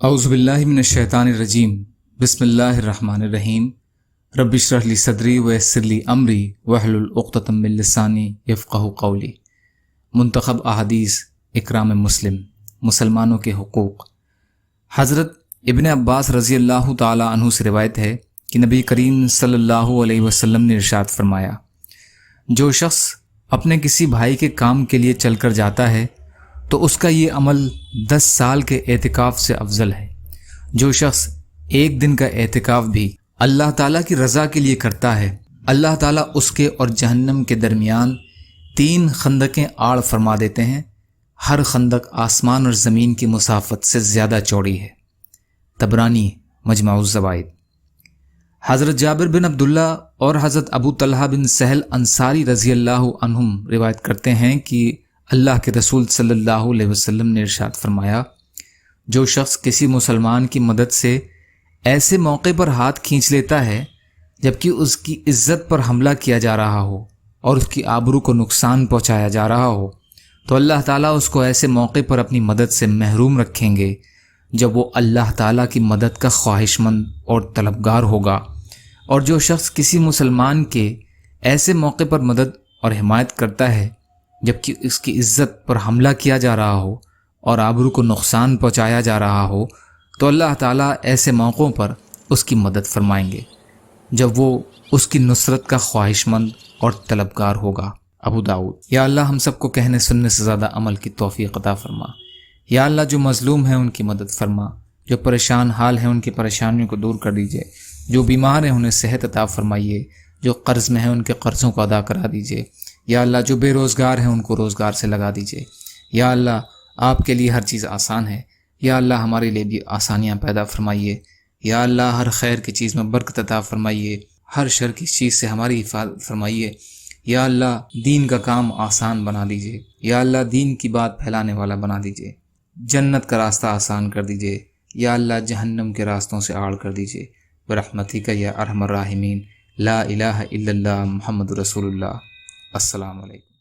اعوذ باللہ من الشیطان الرجیم بسم اللہ الرحمن الرحیم رب اشرح لی صدری ویسر لی امری واحلل عقدۃ من لسانی یفقہوا قولی۔ منتخب احادیث اکرام مسلم، مسلمانوں کے حقوق۔ حضرت ابن عباس رضی اللہ تعالی عنہ سے روایت ہے کہ نبی کریم صلی اللہ علیہ وسلم نے ارشاد فرمایا، جو شخص اپنے کسی بھائی کے کام کے لیے چل کر جاتا ہے تو اس کا یہ عمل 10 سال کے اعتکاف سے افضل ہے۔ جو شخص ایک دن کا اعتکاف بھی اللہ تعالیٰ کی رضا کے لیے کرتا ہے، اللہ تعالیٰ اس کے اور جہنم کے درمیان 3 خندقیں آڑ فرما دیتے ہیں، ہر خندق آسمان اور زمین کی مسافت سے زیادہ چوڑی ہے۔ طبرانی مجمع الزوائد۔ حضرت جابر بن عبداللہ اور حضرت ابو طلحہ بن سہل انصاری رضی اللہ عنہم روایت کرتے ہیں کہ اللہ کے رسول صلی اللہ علیہ وسلم نے ارشاد فرمایا، جو شخص کسی مسلمان کی مدد سے ایسے موقع پر ہاتھ کھینچ لیتا ہے جبکہ اس کی عزت پر حملہ کیا جا رہا ہو اور اس کی آبرو کو نقصان پہنچایا جا رہا ہو، تو اللہ تعالیٰ اس کو ایسے موقع پر اپنی مدد سے محروم رکھیں گے جب وہ اللہ تعالیٰ کی مدد کا خواہش مند اور طلبگار ہوگا۔ اور جو شخص کسی مسلمان کے ایسے موقع پر مدد اور حمایت کرتا ہے جبکہ اس کی عزت پر حملہ کیا جا رہا ہو اور آبرو کو نقصان پہنچایا جا رہا ہو، تو اللہ تعالیٰ ایسے موقعوں پر اس کی مدد فرمائیں گے جب وہ اس کی نصرت کا خواہش مند اور طلبگار ہوگا۔ ابو داؤد۔ یا اللہ ہم سب کو کہنے سننے سے زیادہ عمل کی توفیق عطا فرما۔ یا اللہ جو مظلوم ہیں ان کی مدد فرما، جو پریشان حال ہیں ان کی پریشانیوں کو دور کر دیجیے، جو بیمار ہیں انہیں صحت عطا فرمائیے، جو قرض میں ہیں ان کے قرضوں کو ادا کرا دیجیے۔ یا اللہ جو بے روزگار ہیں ان کو روزگار سے لگا دیجیے۔ یا اللہ آپ کے لیے ہر چیز آسان ہے، یا اللہ ہمارے لیے بھی آسانیاں پیدا فرمائیے۔ یا اللہ ہر خیر کی چیز میں برکت عطا فرمائیے، ہر شر کی چیز سے ہماری حفاظت فرمائیے۔ یا اللہ دین کا کام آسان بنا دیجیے، یا اللہ دین کی بات پھیلانے والا بنا دیجیے، جنت کا راستہ آسان کر دیجیے، یا اللہ جہنم کے راستوں سے آڑ کر دیجیے۔ برحمتک یا ارحم الراحمین۔ لا الہ الا اللہ محمد رسول اللہ۔ السلام علیکم۔